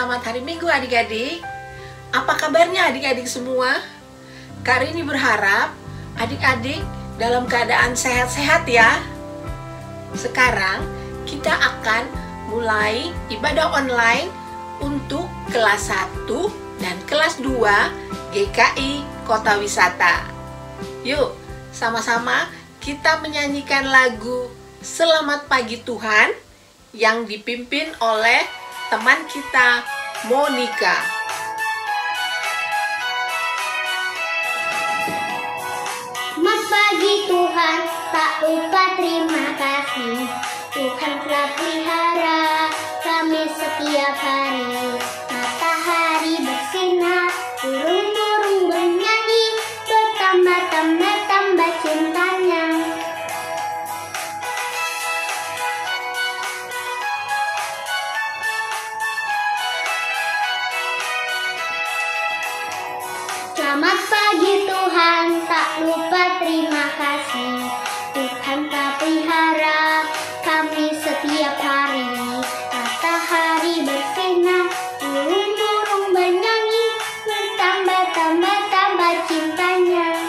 Selamat hari Minggu adik-adik. Apa kabarnya adik-adik semua? Kak Rini berharap adik-adik dalam keadaan sehat-sehat ya. Sekarang kita akan mulai ibadah online untuk kelas 1 dan kelas 2 GKI Kota Wisata. Yuk, sama-sama kita menyanyikan lagu Selamat Pagi Tuhan yang dipimpin oleh teman kita Monica. Selamat pagi Tuhan, tak lupa terima kasih. Tuhan telah pelihara kami setiap hari. Matahari bersinar, burung-burung bernyanyi, bertambah-tambah cintanya. Selamat pagi Tuhan, tak lupa terima kasih. Tuhan telah pelihara kami setiap hari. Matahari bersinar, burung-burung bernyanyi, bertambah-tambah cintanya.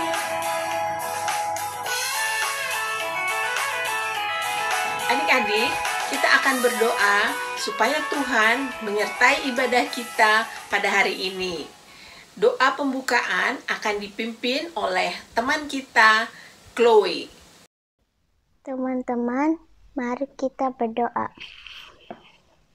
Adik-adik, kita akan berdoa supaya Tuhan menyertai ibadah kita pada hari ini. Doa pembukaan akan dipimpin oleh teman kita, Chloe. Teman-teman, mari kita berdoa.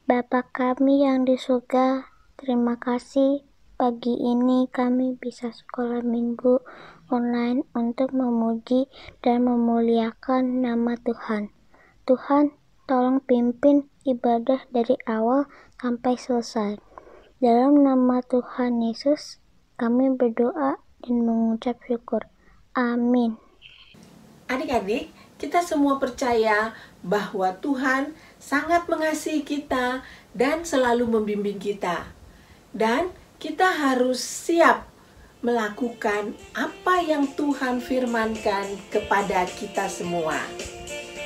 Bapa kami yang di surga, terima kasih pagi ini kami bisa sekolah minggu online untuk memuji dan memuliakan nama Tuhan. Tuhan, tolong pimpin ibadah dari awal sampai selesai. Dalam nama Tuhan Yesus, kami berdoa dan mengucap syukur. Amin. Adik-adik, kita semua percaya bahwa Tuhan sangat mengasihi kita dan selalu membimbing kita. Dan kita harus siap melakukan apa yang Tuhan firmankan kepada kita semua.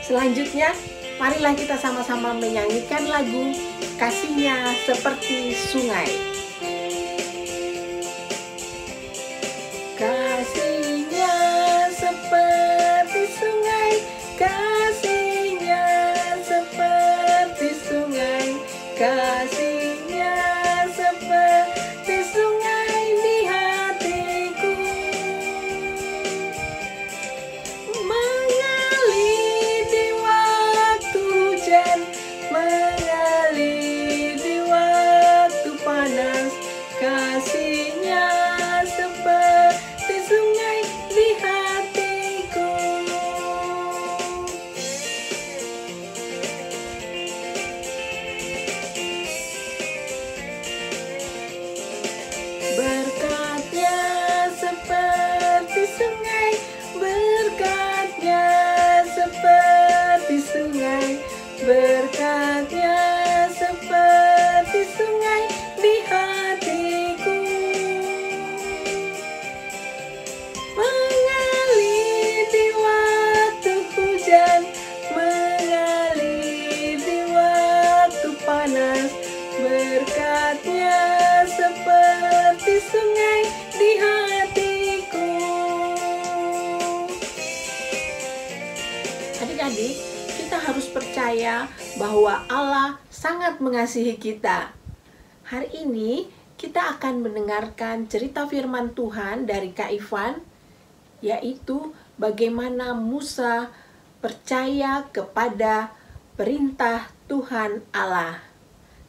Selanjutnya, marilah kita sama-sama menyanyikan lagu Kasihnya Seperti Sungai. Kasihnya seperti sungai, kasihnya seperti sungai, kasihnya seperti sungai di hatiku, mengalir di waktu hujan, mengalir di waktu panas, kasihnya seperti sungai di hatiku. Berkatnya seperti sungai, berkatnya seperti sungai, berkatnya seperti sungai di hatiku, mengalir di waktu hujan, mengalir di waktu panas, berkatnya seperti sungai di hatiku. Adik-adik, kita harus percaya bahwa Allah sangat mengasihi kita. Hari ini kita akan mendengarkan cerita firman Tuhan dari Kak Ivan, yaitu bagaimana Musa percaya kepada perintah Tuhan Allah.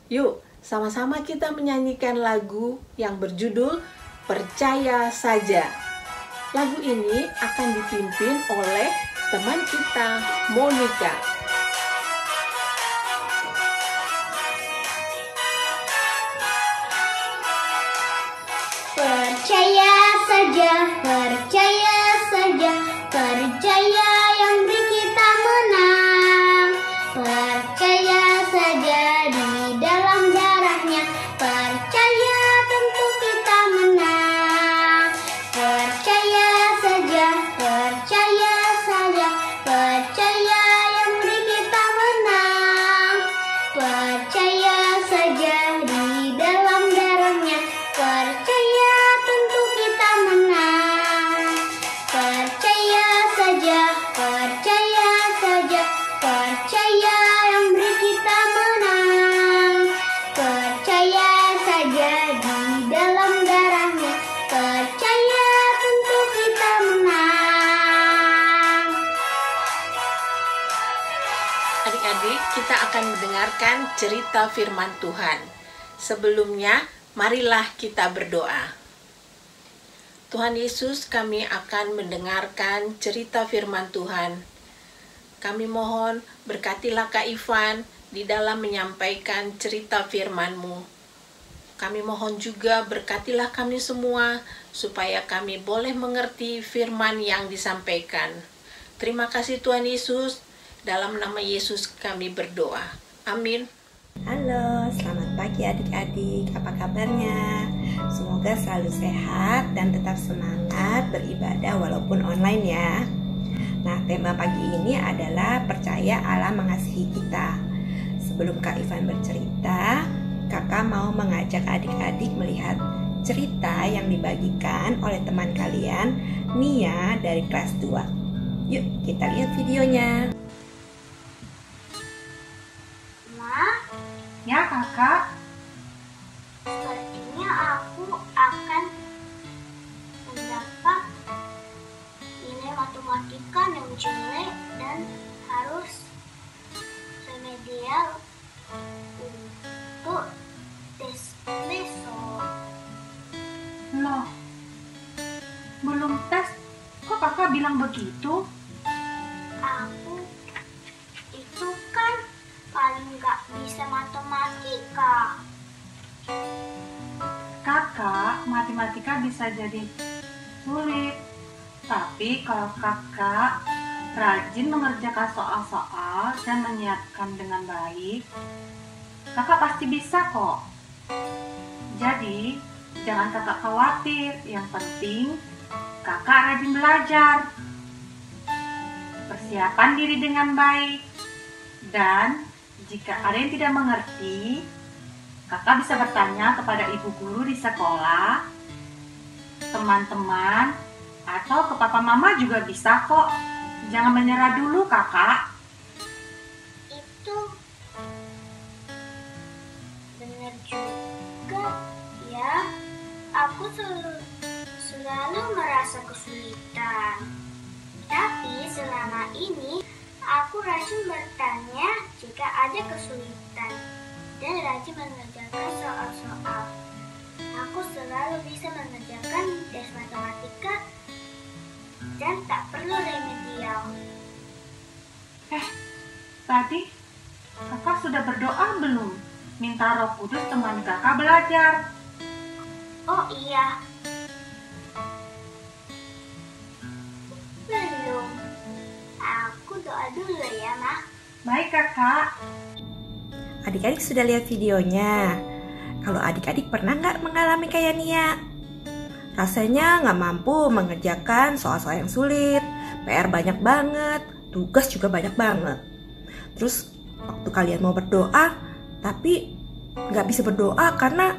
Yuk, sama-sama kita menyanyikan lagu yang berjudul Percaya Saja. Lagu ini akan dipimpin oleh teman kita, Monica. Percaya saja, percaya saja, percaya yang beri kita menang. Percaya saja di dalam darahnya, percaya tentu kita menang. Percaya saja, percaya saja, percaya yang beri kita menang. Percaya saja di dalam kita akan mendengarkan cerita firman Tuhan. Sebelumnya, marilah kita berdoa. Tuhan Yesus, kami akan mendengarkan cerita firman Tuhan. Kami mohon berkatilah Kak Ivan di dalam menyampaikan cerita firman-Mu. Kami mohon juga berkatilah kami semua supaya kami boleh mengerti firman yang disampaikan. Terima kasih Tuhan Yesus, dalam nama Yesus kami berdoa. Amin. Halo, selamat pagi adik-adik, apa kabarnya? Semoga selalu sehat dan tetap semangat beribadah walaupun online ya. Nah, tema pagi ini adalah percaya Allah mengasihi kita. Sebelum Kak Ivan bercerita, kakak mau mengajak adik-adik melihat cerita yang dibagikan oleh teman kalian, Nia dari kelas 2. Yuk kita lihat videonya. Ma, Ya kakak, sepertinya aku akan mendapat nilai matematika yang jelek dan harus remedial untuk tes besok. loh, belum tes, kok kakak bilang begitu? Aku itu kan paling gak bisa matematika. Kakak, matematika bisa jadi sulit. Tapi kalau kakak rajin mengerjakan soal-soal dan menyiapkan dengan baik, kakak pasti bisa kok. Jadi, jangan kakak khawatir. Yang penting, kakak rajin belajar. Persiapan diri dengan baik. Dan, jika ada yang tidak mengerti, kakak bisa bertanya kepada ibu guru di sekolah, teman-teman, atau ke papa mama juga bisa kok. Jangan menyerah dulu kakak. Itu benar juga ya. Aku selalu merasa kesulitan. Tapi selama ini aku rajin bertanya jika ada kesulitan dan rajin mengerjakan soal-soal. Aku selalu bisa mengerjakan tes matematika dan tak perlu remedial. Tadi kakak sudah berdoa belum? Minta Roh Kudus temani kakak belajar. Oh iya. Belum. Aku doa dulu ya, Ma. Baik kakak. Adik-adik sudah lihat videonya. Kalau adik-adik pernah nggak mengalami kayak Nia? Rasanya nggak mampu mengerjakan soal-soal yang sulit, PR banyak banget, tugas juga banyak banget. Terus waktu kalian mau berdoa, tapi nggak bisa berdoa karena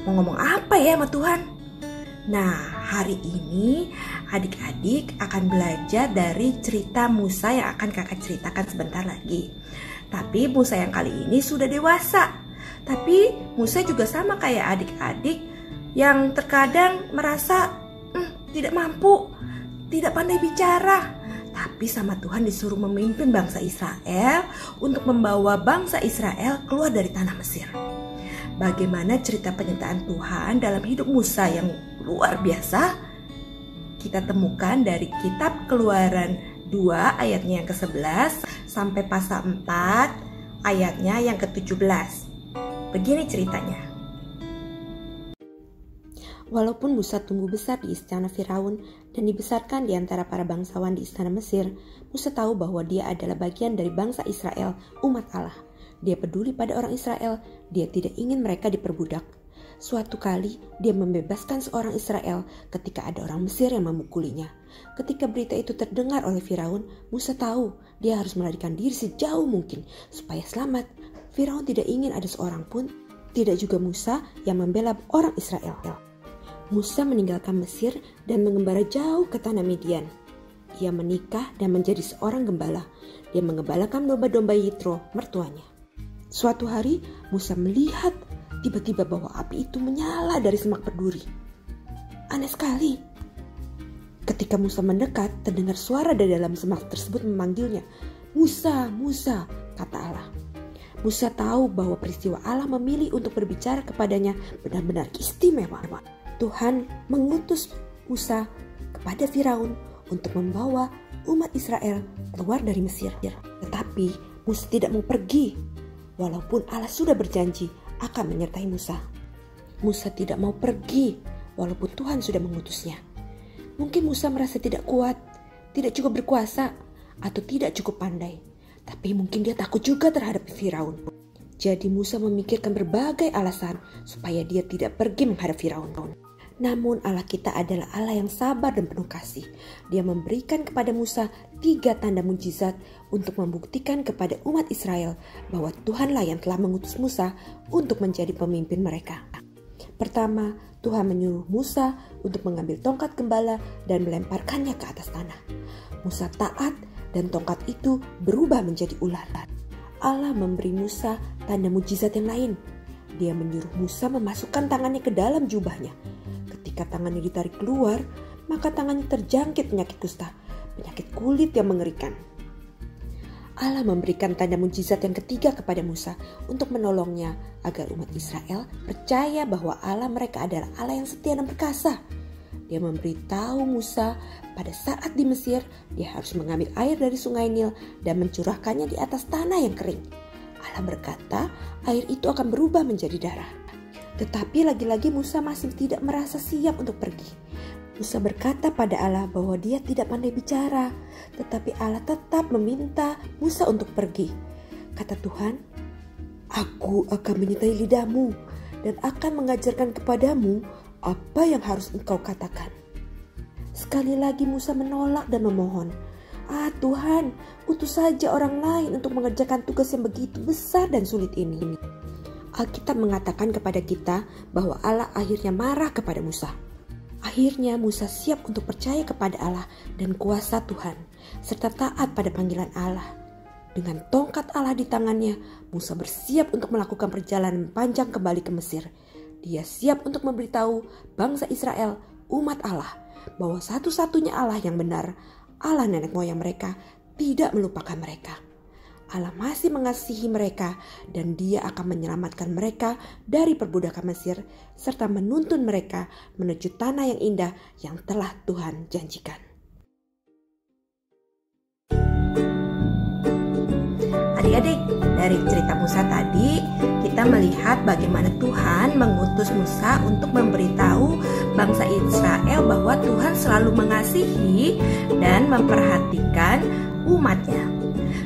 mau ngomong apa ya sama Tuhan? Nah, hari ini adik-adik akan belajar dari cerita Musa yang akan kakak ceritakan sebentar lagi. Tapi Musa yang kali ini sudah dewasa. Tapi Musa juga sama kayak adik-adik yang terkadang merasa tidak mampu, tidak pandai bicara. Tapi sama Tuhan disuruh memimpin bangsa Israel untuk membawa bangsa Israel keluar dari tanah Mesir. Bagaimana cerita penyertaan Tuhan dalam hidup Musa yang luar biasa? Kita temukan dari kitab Keluaran 2 ayatnya yang ke-11 sampai pasal 4 ayatnya yang ke-17. Begini ceritanya. Walaupun Musa tumbuh besar di istana Firaun dan dibesarkan di antara para bangsawan di istana Mesir, Musa tahu bahwa dia adalah bagian dari bangsa Israel, umat Allah. Dia peduli pada orang Israel, dia tidak ingin mereka diperbudak. Suatu kali, dia membebaskan seorang Israel ketika ada orang Mesir yang memukulinya. Ketika berita itu terdengar oleh Firaun, Musa tahu dia harus melarikan diri sejauh mungkin supaya selamat. Firaun tidak ingin ada seorang pun, tidak juga Musa yang membela orang Israel. Musa meninggalkan Mesir dan mengembara jauh ke tanah Midian. Ia menikah dan menjadi seorang gembala. Dia mengembalakan domba-domba Yitro, mertuanya. Suatu hari, Musa melihat tiba-tiba bahwa api itu menyala dari semak berduri. Aneh sekali. Ketika Musa mendekat, terdengar suara dari dalam semak tersebut memanggilnya. "Musa, Musa," kata Allah. Musa tahu bahwa peristiwa Allah memilih untuk berbicara kepadanya benar-benar istimewa. Tuhan mengutus Musa kepada Firaun untuk membawa umat Israel keluar dari Mesir. Tetapi Musa tidak mau pergi, walaupun Allah sudah berjanji akan menyertai Musa. Musa tidak mau pergi, walaupun Tuhan sudah mengutusnya. Mungkin Musa merasa tidak kuat, tidak cukup berkuasa, atau tidak cukup pandai. Tapi mungkin dia takut juga terhadap Firaun. Jadi Musa memikirkan berbagai alasan supaya dia tidak pergi menghadap Firaun. Namun Allah kita adalah Allah yang sabar dan penuh kasih. Dia memberikan kepada Musa 3 tanda mujizat untuk membuktikan kepada umat Israel bahwa Tuhanlah yang telah mengutus Musa untuk menjadi pemimpin mereka. Pertama, Tuhan menyuruh Musa untuk mengambil tongkat gembala dan melemparkannya ke atas tanah. Musa taat dan tongkat itu berubah menjadi ular. Allah memberi Musa tanda mujizat yang lain. Dia menyuruh Musa memasukkan tangannya ke dalam jubahnya. Ketika tangannya ditarik keluar, maka tangannya terjangkit penyakit kusta, penyakit kulit yang mengerikan. Allah memberikan tanda mujizat yang ketiga kepada Musa untuk menolongnya agar umat Israel percaya bahwa Allah mereka adalah Allah yang setia dan perkasa. Dia memberitahu Musa pada saat di Mesir dia harus mengambil air dari sungai Nil dan mencurahkannya di atas tanah yang kering. Allah berkata air itu akan berubah menjadi darah. Tetapi lagi-lagi Musa masih tidak merasa siap untuk pergi. Musa berkata pada Allah bahwa dia tidak pandai bicara, tetapi Allah tetap meminta Musa untuk pergi. Kata Tuhan, "Aku akan menyertai lidahmu dan akan mengajarkan kepadamu apa yang harus engkau katakan." Sekali lagi Musa menolak dan memohon, Tuhan, utus saja orang lain untuk mengerjakan tugas yang begitu besar dan sulit ini." Alkitab mengatakan kepada kita bahwa Allah akhirnya marah kepada Musa. Akhirnya Musa siap untuk percaya kepada Allah dan kuasa Tuhan, serta taat pada panggilan Allah. Dengan tongkat Allah di tangannya, Musa bersiap untuk melakukan perjalanan panjang kembali ke Mesir. Dia siap untuk memberitahu bangsa Israel, umat Allah, bahwa satu-satunya Allah yang benar, Allah nenek moyang mereka, tidak melupakan mereka. Allah masih mengasihi mereka dan Dia akan menyelamatkan mereka dari perbudakan Mesir serta menuntun mereka menuju tanah yang indah yang telah Tuhan janjikan. Adik-adik, dari cerita Musa tadi kita melihat bagaimana Tuhan mengutus Musa untuk memberitahu bangsa Israel bahwa Tuhan selalu mengasihi dan memperhatikan umatnya.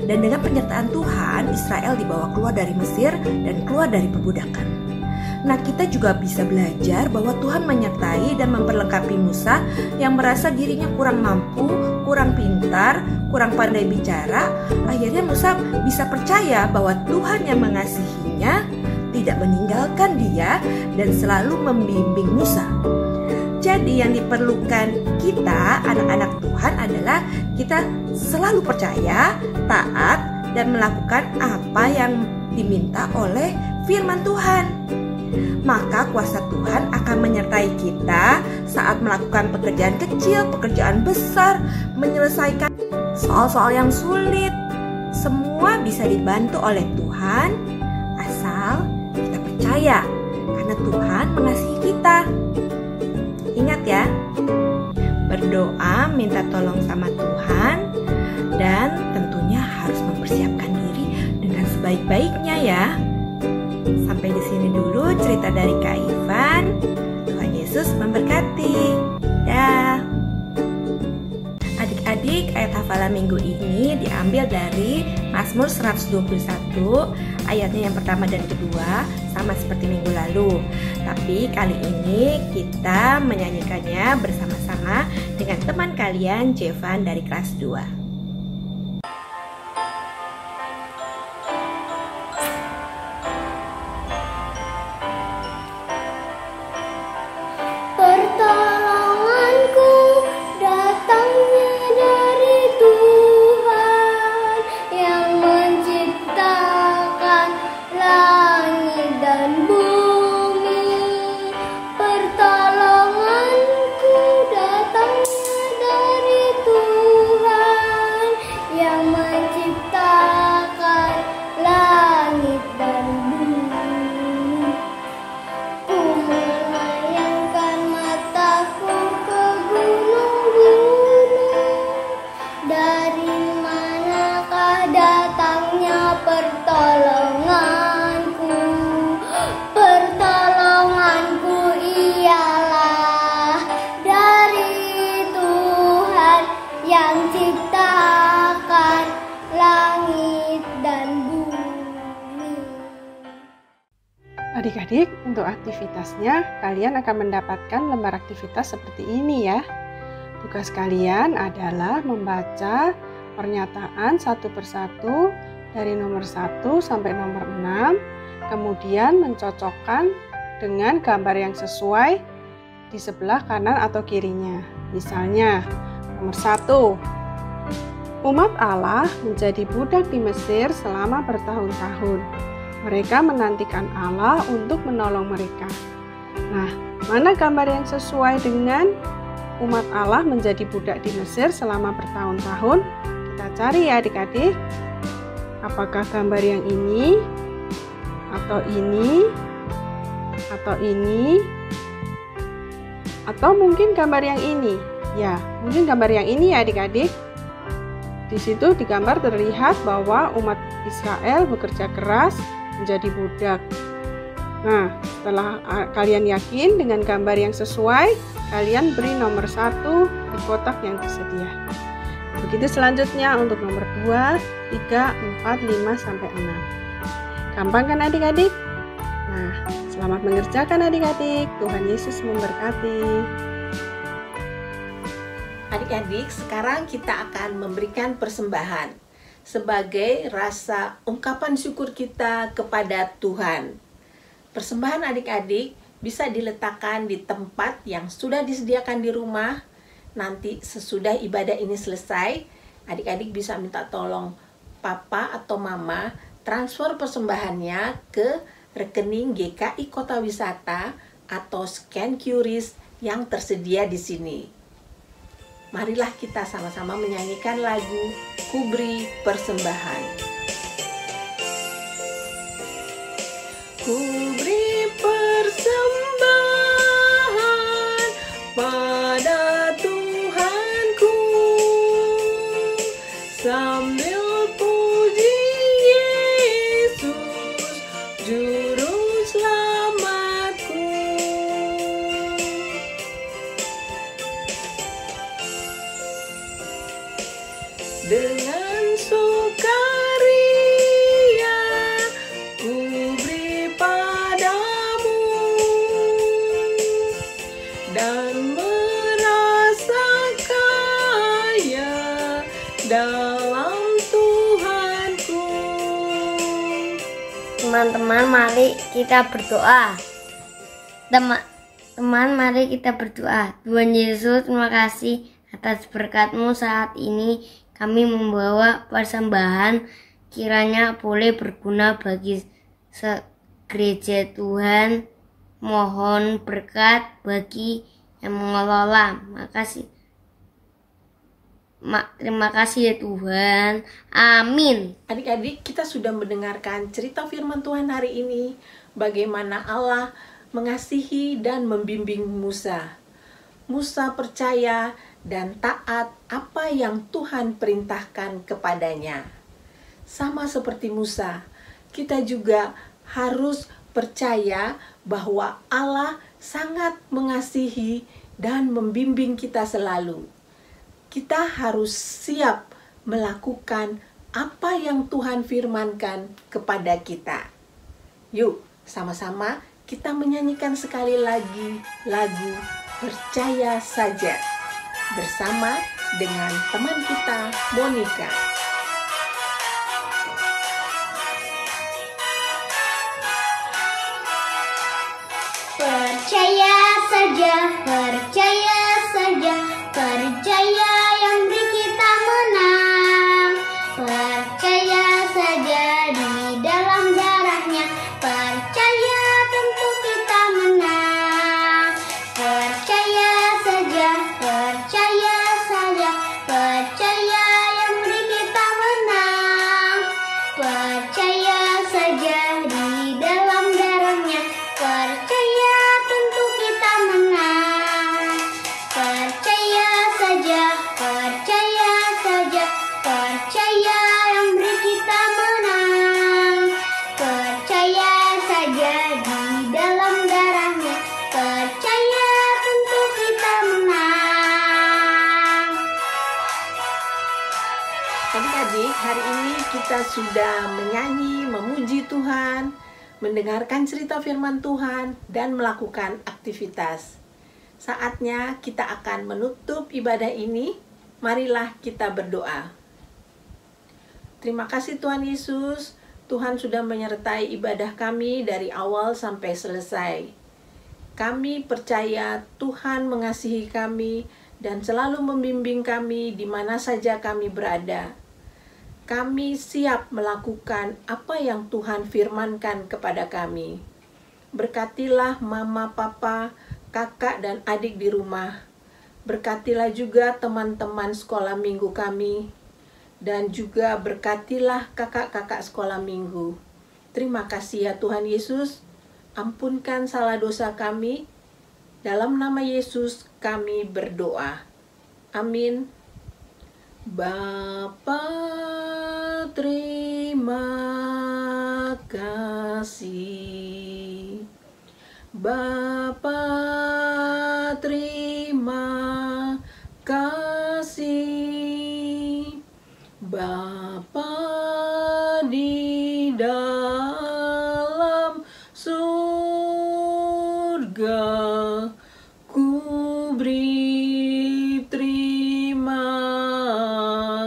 Dan dengan penyertaan Tuhan, Israel dibawa keluar dari Mesir dan keluar dari perbudakan. Nah, kita juga bisa belajar bahwa Tuhan menyertai dan memperlengkapi Musa yang merasa dirinya kurang mampu, kurang pintar, kurang pandai bicara. Akhirnya Musa bisa percaya bahwa Tuhan yang mengasihinya tidak meninggalkan dia dan selalu membimbing Musa. Jadi yang diperlukan kita, anak-anak Tuhan, adalah kita selalu percaya, taat, dan melakukan apa yang diminta oleh firman Tuhan. Maka kuasa Tuhan akan menyertai kita saat melakukan pekerjaan kecil, pekerjaan besar, menyelesaikan soal-soal yang sulit. Semua bisa dibantu oleh Tuhan, asal kita percaya, karena Tuhan mengasihi kita. Ingat ya, berdoa minta tolong sama Tuhan dan tentunya harus mempersiapkan diri dengan sebaik-baiknya ya. Sampai di sini dulu cerita dari Kak Ivan. Tuhan Yesus memberkati. Dah. Adik-adik, ayat hafalan minggu ini diambil dari Mazmur 121, ayatnya yang pertama dan kedua, sama seperti minggu lalu. Tapi kali ini kita menyanyikannya bersama-sama dengan teman kalian, Jevan dari kelas 2. Pertolonganku datangnya dari Tuhan. Adik-adik, untuk aktivitasnya kalian akan mendapatkan lembar aktivitas seperti ini ya. Tugas kalian adalah membaca pernyataan satu persatu dari nomor 1 sampai nomor 6, kemudian mencocokkan dengan gambar yang sesuai di sebelah kanan atau kirinya. Misalnya, nomor 1, umat Allah menjadi budak di Mesir selama bertahun-tahun. Mereka menantikan Allah untuk menolong mereka. Nah, mana gambar yang sesuai dengan umat Allah menjadi budak di Mesir selama bertahun-tahun? Kita cari ya adik-adik. Apakah gambar yang ini? Atau ini? Atau ini? Atau mungkin gambar yang ini? Ya, mungkin gambar yang ini ya adik-adik. Di situ digambar terlihat bahwa umat Israel bekerja keras menjadi budak. Nah, setelah kalian yakin dengan gambar yang sesuai, kalian beri nomor 1 di kotak yang tersedia. Begitu selanjutnya untuk nomor 2, 3, 4, 5, sampai 6. Gampang kan adik-adik? Nah, selamat mengerjakan adik-adik. Tuhan Yesus memberkati. Adik-adik, sekarang kita akan memberikan persembahan sebagai rasa ungkapan syukur kita kepada Tuhan. Persembahan adik-adik bisa diletakkan di tempat yang sudah disediakan di rumah. Nanti sesudah ibadah ini selesai, adik-adik bisa minta tolong papa atau mama transfer persembahannya ke rekening GKI Kota Wisata atau scan QRIS yang tersedia di sini. Marilah kita sama-sama menyanyikan lagu Ku Beri Persembahan. Ku beri persembahan pada Tuhanku, sambil puji Yesus Juru Selamatku. Dengan sukaria ku beri padamu dan merasa kaya dalam Tuhanku. Teman-teman, mari kita berdoa. Teman-teman, mari kita berdoa. Tuhan Yesus, terima kasih atas berkat-Mu saat ini. Kami membawa persembahan, kiranya boleh berguna bagi gereja Tuhan. Mohon berkat bagi yang mengelola. Terima kasih ya Tuhan. Amin. Adik-adik, kita sudah mendengarkan cerita firman Tuhan hari ini, bagaimana Allah mengasihi dan membimbing Musa. Musa percaya dan taat apa yang Tuhan perintahkan kepadanya. Sama seperti Musa, kita juga harus percaya bahwa Allah sangat mengasihi dan membimbing kita selalu. Kita harus siap melakukan apa yang Tuhan firmankan kepada kita. Yuk, sama-sama kita menyanyikan sekali lagi lagu Percaya Saja bersama dengan teman kita Monica. Percaya saja, percaya saja, percaya yang beri kita menang. Percaya saja di dalam darahnya, percaya tentu kita menang. Percaya saja, percaya saja, percaya yang beri kita menang. Percaya saja di dalam darahnya, percaya tentu kita menang. Percaya saja, percaya saja, percaya yang beri kita menang. Percaya saja di dalam darahnya, percaya tentu kita menang. Adik-adik, hari ini kita sudah menyanyi, memuji Tuhan, mendengarkan cerita firman Tuhan, dan melakukan aktivitas. Saatnya kita akan menutup ibadah ini. Marilah kita berdoa. Terima kasih Tuhan Yesus, Tuhan sudah menyertai ibadah kami dari awal sampai selesai. Kami percaya Tuhan mengasihi kami dan selalu membimbing kami di mana saja kami berada. Kami siap melakukan apa yang Tuhan firmankan kepada kami. Berkatilah mama, papa, kakak, dan adik di rumah. Berkatilah juga teman-teman sekolah minggu kami. Dan juga berkatilah kakak-kakak sekolah minggu. Terima kasih ya Tuhan Yesus. Ampunkan salah dosa kami. Dalam nama Yesus kami berdoa. Amin. Bapa, terima kasih. Bapa, terima kasih. Bapa di dalam surga, ku beri terima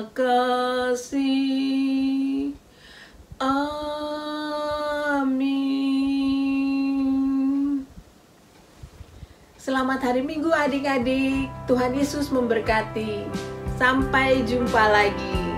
kasih. Amin. Selamat hari Minggu adik-adik. Tuhan Yesus memberkati. Sampai jumpa lagi.